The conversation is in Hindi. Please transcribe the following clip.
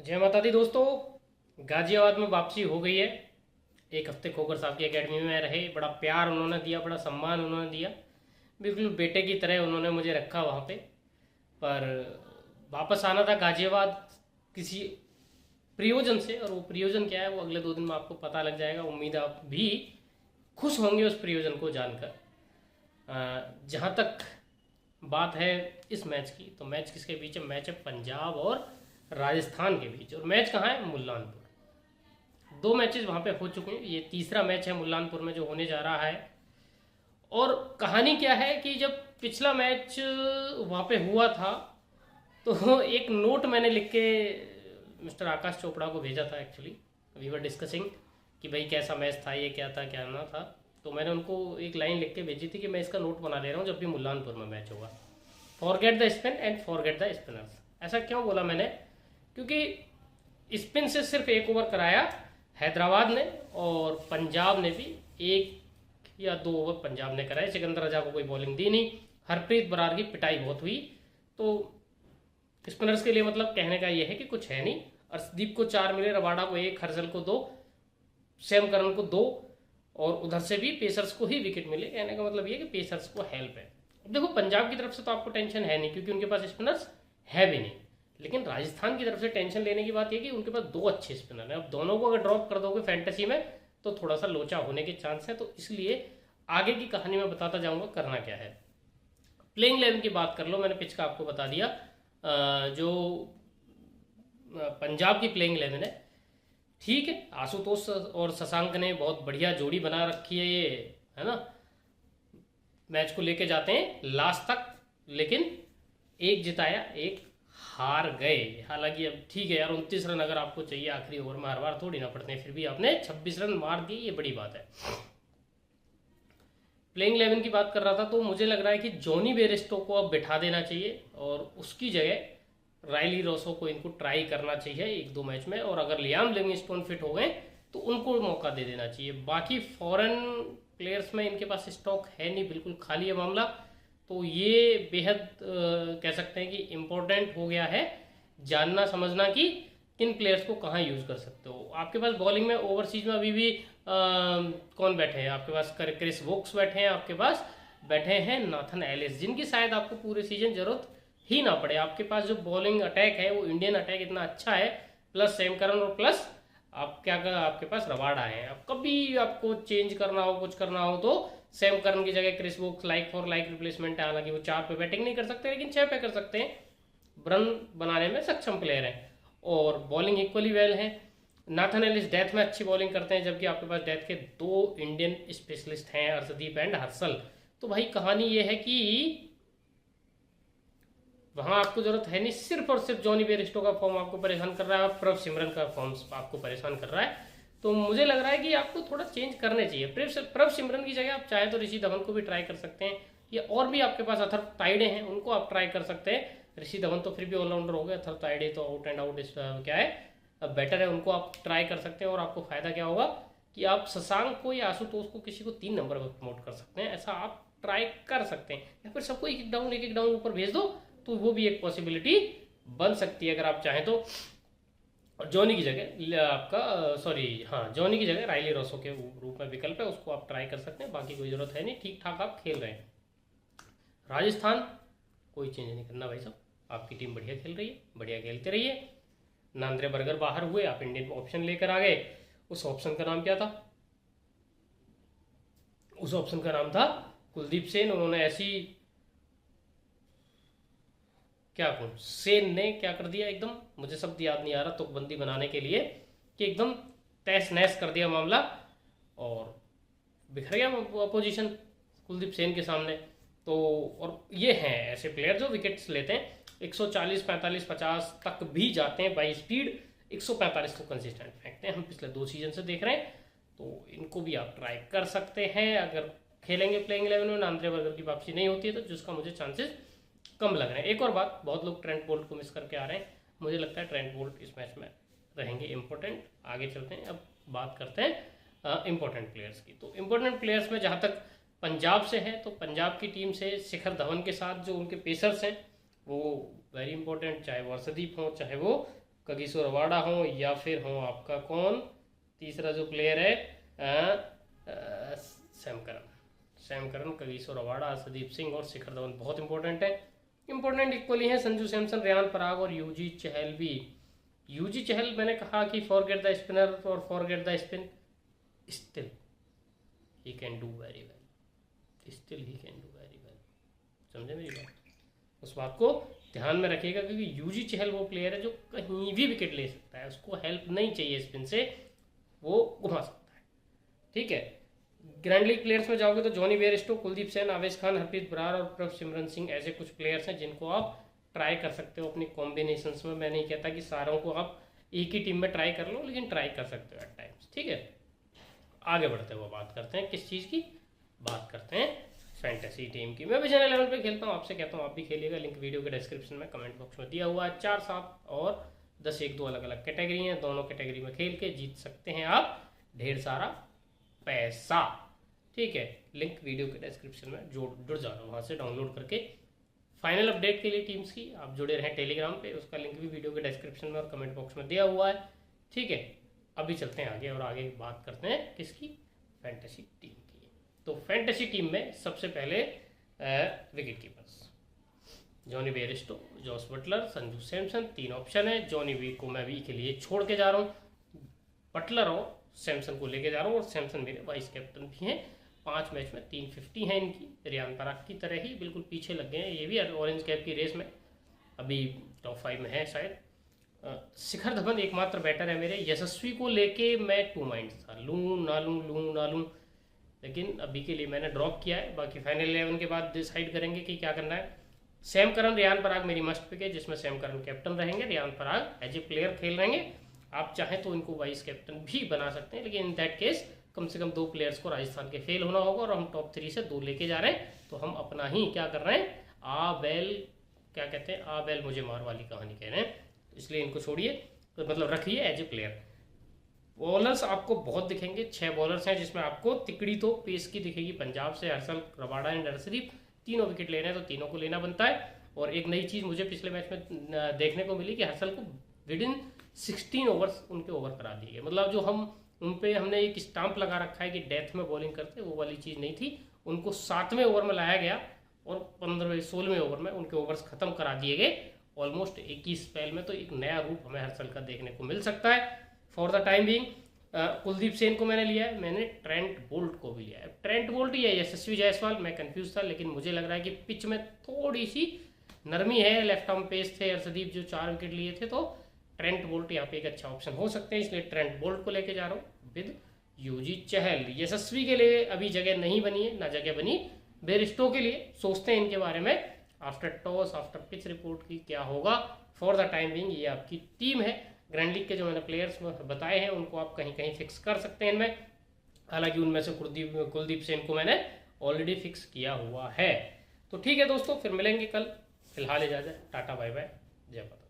जय माता दी दोस्तों। गाजियाबाद में वापसी हो गई है। एक हफ्ते खोकर साहब की एकेडमी में रहे, बड़ा प्यार उन्होंने दिया, बड़ा सम्मान उन्होंने दिया, बिल्कुल बेटे की तरह उन्होंने मुझे रखा वहाँ पे। पर वापस आना था गाजियाबाद किसी प्रयोजन से, और वो प्रयोजन क्या है वो अगले 2 दिन में आपको पता लग जाएगा। उम्मीद है आप भी खुश होंगे उस प्रयोजन को जानकर। जहाँ तक बात है इस मैच की, तो मैच किसके बीच है? मैच है पंजाब और राजस्थान के बीच। और मैच कहाँ है? मुल्लानपुर। 2 मैचेस वहाँ पे हो चुके हैं, ये तीसरा मैच है मुल्लानपुर में जो होने जा रहा है। और कहानी क्या है कि जब पिछला मैच वहाँ पे हुआ था तो एक नोट मैंने लिख के मिस्टर आकाश चोपड़ा को भेजा था। एक्चुअली वी वर डिस्कसिंग कि भाई कैसा मैच था, ये क्या था क्या ना था। तो मैंने उनको एक लाइन लिख के भेजी थी कि मैं इसका नोट बना ले रहा हूँ जब भी मुल्लानपुर में मैच होगा। Forget the spin and forget the spinners. ऐसा क्यों बोला मैंने? क्योंकि स्पिन से सिर्फ 1 ओवर कराया हैदराबाद ने, और पंजाब ने भी 1 या 2 ओवर पंजाब ने कराए। सिकंदर रजा को कोई बॉलिंग दी नहीं। हरप्रीत बरार की पिटाई बहुत हुई। तो स्पिनर्स के लिए मतलब कहने का ये है कि कुछ है नहीं। अर्शदीप को 4 मिले, रबाडा को 1, हर्षल को 2, सैम करन को 2, और उधर से भी पेसर्स को ही विकेट मिले। कहने का मतलब ये है कि पेसर्स को हेल्प है। अब देखो पंजाब की तरफ से तो आपको टेंशन है नहीं क्योंकि उनके पास स्पिनर्स है भी नहीं, लेकिन राजस्थान की तरफ से टेंशन लेने की बात यह कि उनके पास 2 अच्छे स्पिनर हैं। अब दोनों को अगर ड्रॉप कर दोगे फैंटेसी में तो थोड़ा सा लोचा होने के चांस है। तो इसलिए आगे की कहानी में बताता जाऊंगा करना क्या है। प्लेइंग 11 की बात कर लो, मैंने पिच का आपको बता दिया। जो पंजाब की प्लेइंग 11 है, ठीक है, आशुतोष और शशांक ने बहुत बढ़िया जोड़ी बना रखी है, ये है ना। मैच को लेके जाते हैं लास्ट तक, लेकिन 1 जिताया 1 हार गए। हालांकि अब ठीक है यार, 29 रन अगर आपको चाहिए आखिरी ओवर में, हर बार थोड़ी ना पड़ते हैं, फिर भी आपने 26 रन मार दिए, ये बड़ी बात है। प्लेइंग 11 की बात कर रहा था तो मुझे लग रहा है कि जॉनी बेयरस्टो को अब बिठा देना चाहिए और उसकी जगह रायली रॉसो को इनको ट्राई करना चाहिए 1-2 मैच में। और अगर लियाम लिविंगस्टोन फिट हो गए तो उनको मौका दे देना चाहिए। बाकी फॉरेन प्लेयर्स में इनके पास स्टॉक है नहीं, बिल्कुल खाली है मामला। तो ये बेहद कह सकते हैं कि इम्पोर्टेंट हो गया है जानना समझना कि किन प्लेयर्स को कहाँ यूज़ कर सकते हो। आपके पास बॉलिंग में ओवरसीज में अभी भी कौन बैठे हैं आपके पास? क्रिस वोक्स बैठे हैं आपके पास, बैठे हैं नाथन एलिस, जिनकी शायद आपको पूरे सीजन जरूरत ही ना पड़े। आपके पास जो बॉलिंग अटैक है वो इंडियन अटैक इतना अच्छा है, प्लस सैम करन और प्लस आप क्या कर, आपके पास रबाडा है। अब कभी आपको चेंज करना हो, कुछ करना हो तो सैम करन की जगह Chris Woakes like for like replacement है। हालांकि वो 4 पे बैटिंग नहीं कर सकते लेकिन 6 पे कर सकते हैं, रन बनाने में सक्षम प्लेयर है और बॉलिंग इक्वली वेल है। नाथन एलिस डेथ में अच्छी बॉलिंग करते हैं, जबकि आपके पास डेथ के 2 इंडियन स्पेशलिस्ट हैं, अर्शदीप एंड हर्षल। तो भाई कहानी ये है कि वहां आपको जरूरत है नहीं, सिर्फ और सिर्फ जॉनी बेयरस्टो का फॉर्म आपको परेशान कर रहा है, प्रभ सिमरन का फॉर्म आपको परेशान कर रहा है। तो मुझे लग रहा है कि आपको थोड़ा चेंज करने चाहिए। प्रभ सिमरन की जगह आप चाहे तो ऋषि धवन को भी ट्राई कर सकते हैं, या और भी आपके पास अथर ताइडे हैं उनको आप ट्राई कर सकते हैं। ऋषि धवन तो फिर भी ऑलराउंडर हो गए, अथर ताइडे तो आउट एंड आउट क्या है, अब बेटर है, उनको आप ट्राई कर सकते हैं। और आपको फायदा क्या होगा कि आप शशांक को या आशुतोष को किसी को 3 नंबर पर प्रमोट कर सकते हैं, ऐसा आप ट्राई कर सकते हैं। या फिर सबको एक एक डाउन ऊपर भेज दो, तो वो भी एक पॉसिबिलिटी बन सकती है अगर आप चाहें तो। और जॉनी की जगह आपका जॉनी की जगह रायली रॉसो के रूप में विकल्प है, उसको आप ट्राई कर सकते हैं। बाकी कोई जरूरत है नहीं, ठीक ठाक आप खेल रहे हैं। राजस्थान कोई चेंज नहीं करना भाई साहब, आपकी टीम बढ़िया खेल रही है, बढ़िया खेलते रहिए। नांद्रे बर्गर बाहर हुए, आप इंडियन ऑप्शन लेकर आ गए। उस ऑप्शन का नाम क्या था? उस ऑप्शन का नाम था कुलदीप सेन। उन्होंने ऐसी क्या कौन सेन ने क्या कर दिया, एकदम मुझे शब्द याद नहीं आ रहा तुकबंदी बनाने के लिए, कि एकदम तहस नहस कर दिया मामला और बिखर गया अपोजिशन कुलदीप सेन के सामने। तो और ये हैं ऐसे प्लेयर जो विकेट्स लेते हैं 140, 45, 50 तक भी जाते हैं बाई स्पीड। 145 तो कंसिस्टेंट फेंकते हैं, हम पिछले 2 सीजन से देख रहे हैं। तो इनको भी आप ट्राई कर सकते हैं अगर खेलेंगे प्लेइंग 11 में। नांद्रे बर्गर की वापसी नहीं होती है तो जिसका मुझे चांसेस कम लग रहे हैं। एक और बात, बहुत लोग ट्रेंट बोल्ट को मिस करके आ रहे हैं, मुझे लगता है ट्रेंट बोल्ट इस मैच में रहेंगे इंपॉर्टेंट। आगे चलते हैं, अब बात करते हैं इंपॉर्टेंट प्लेयर्स की। तो इंपॉर्टेंट प्लेयर्स में जहाँ तक पंजाब से है, तो पंजाब की टीम से शिखर धवन के साथ जो उनके पेसर्स हैं वो वेरी इंपॉर्टेंट, चाहे वो अर्शदीप हो चाहे वो कगिसो रबाडा हो या फिर हो आपका कौन तीसरा जो प्लेयर है Sam Curran, Kagiso Rabada, Arshdeep Singh और शिखर धवन बहुत इंपॉर्टेंट है। इंपॉर्टेंट इक्वली हैं संजू सैमसन, रेयान पराग और यूजी चहल भी। यूजी चहल मैंने कहा कि फॉरगेट द स्पिनर और forget the spin, still he can do very well, still he can do very well. समझे मेरी बात? उस बात को ध्यान में रखिएगा क्योंकि यूजी चहल वो प्लेयर है जो कहीं भी विकेट ले सकता है, उसको हेल्प नहीं चाहिए स्पिन से, वो घुमा सकता है। ठीक है, ग्रैंड लीग प्लेयर्स में जाओगे तो जॉनी बेयरस्टो, कुलदीप सेन, आवेश खान, हरप्रीत बरार और प्रभसिमरन सिंह ऐसे कुछ प्लेयर्स हैं जिनको आप ट्राई कर सकते हो अपनी कॉम्बिनेशंस में। मैं नहीं कहता कि सारों को आप एक ही टीम में ट्राई कर लो, लेकिन ट्राई कर सकते हो एट टाइम्स। ठीक है, आगे बढ़ते हुए बात करते हैं किस चीज़ की, बात करते हैं फैंटेसी टीम की। मैं भी जनरल लेवल पे खेलता हूँ, आपसे कहता हूँ आप भी खेलिएगा। लिंक वीडियो के डिस्क्रिप्शन में कमेंट बॉक्स में दिया हुआ है। 4, 7 और 10 1 2 अलग अलग कैटेगरी हैं, दोनों कैटेगरी में खेल के जीत सकते हैं आप ढेर सारा पैसा। ठीक है, लिंक वीडियो के डिस्क्रिप्शन में जुड़ जाना, वहाँ से डाउनलोड करके फाइनल अपडेट के लिए टीम्स की आप जुड़े रहें टेलीग्राम पे, उसका लिंक भी वीडियो के डिस्क्रिप्शन में और कमेंट बॉक्स में दिया हुआ है। ठीक है, अभी चलते हैं आगे और आगे बात करते हैं किसकी, फैंटेसी टीम की। तो फैंटेसी टीम में सबसे पहले wicket keepers, Jonny Bairstow, Jos Buttler, Sanju Samson, 3 option है। जॉनी बी को मैं बी के लिए छोड़ के जा रहा हूँ, बटलर और सैमसन को लेके जा रहा हूँ, और सैमसन मेरे वाइस कैप्टन भी हैं। 5 मैच में 350 है इनकी, रेयान पराग की तरह ही बिल्कुल पीछे लग गए हैं ये भी ऑरेंज कैप की रेस में, अभी टॉप 5 में है शायद। शिखर धवन एकमात्र बैटर है मेरे। यशस्वी को लेके मैं 2 माइंड था, लूँ ना लूँ, लेकिन अभी के लिए मैंने ड्रॉप किया है। बाकी फाइनल 11 के बाद डिसाइड करेंगे कि क्या करना है। सैम करन, रेयान पराग मेरी मस्ट पिक है, जिसमें सैम करन कैप्टन रहेंगे, Riyan Parag as a player खेल रहेंगे। आप चाहें तो इनको वाइस कैप्टन भी बना सकते हैं, लेकिन इन दैट केस कम से कम 2 प्लेयर्स को राजस्थान के फेल होना होगा, और हम टॉप 3 से 2 लेके जा रहे हैं, तो हम अपना ही क्या कर रहे हैं, क्या कहते हैं, आ बैल मुझे मार वाली कहानी कह रहे हैं, इसलिए इनको छोड़िए, तो मतलब रखिए एज ए प्लेयर। बॉलर्स आपको बहुत दिखेंगे, 6 बॉलर्स हैं, जिसमें आपको तिकड़ी तो पेस की दिखेगी पंजाब से, Harshal, Rabada and Arshdeep. 3 wicket लेने हैं तो तीनों को लेना बनता है। और एक नई चीज़ मुझे पिछले मैच में देखने को मिली कि हर्षल को विद इन 16 ओवर्स उनके ओवर करा दिए गए, मतलब जो हम उन पे हमने एक स्टाम्प लगा रखा है कि डेथ में बॉलिंग करते, वो वाली चीज़ नहीं थी। उनको 7वें ओवर में लाया गया और 16वें ओवर में उनके ओवर्स खत्म करा दिए गए। ऑलमोस्ट 21 स्पेल में तो एक नया रूप हमें हर्षल का देखने को मिल सकता है। For the time being Kuldeep Sen को मैंने लिया है, मैंने ट्रेंट बोल्ट को भी लिया है। ट्रेंट बोल्ट या यशस्वी जायसवाल, मैं कंफ्यूज था, लेकिन मुझे लग रहा है कि पिच में थोड़ी सी नरमी है, लेफ्ट आर्म पेस थे अर्शदीप जो 4 विकेट लिए थे, तो ट्रेंट बोल्ट यहाँ पे एक अच्छा ऑप्शन हो सकते हैं, इसलिए ट्रेंट बोल्ट को लेके जा रहा हूँ विद यूजी चहल। यशस्वी के लिए अभी जगह नहीं बनी है, ना जगह बनी बेयरस्टो के लिए, सोचते हैं इनके बारे में after toss, after pitch report की क्या होगा। फॉर द टाइम बिंग ये आपकी टीम है। ग्रैंड लीग के जो मैंने प्लेयर्स बताए हैं उनको आप कहीं कहीं फिक्स कर सकते हैं इनमें, हालांकि उनमें से कुलदीप सेन को मैंने ऑलरेडी फिक्स किया हुआ है। तो ठीक है दोस्तों, फिर मिलेंगे कल, फिलहाल इजाजत, टाटा बाय बाय, जय माता।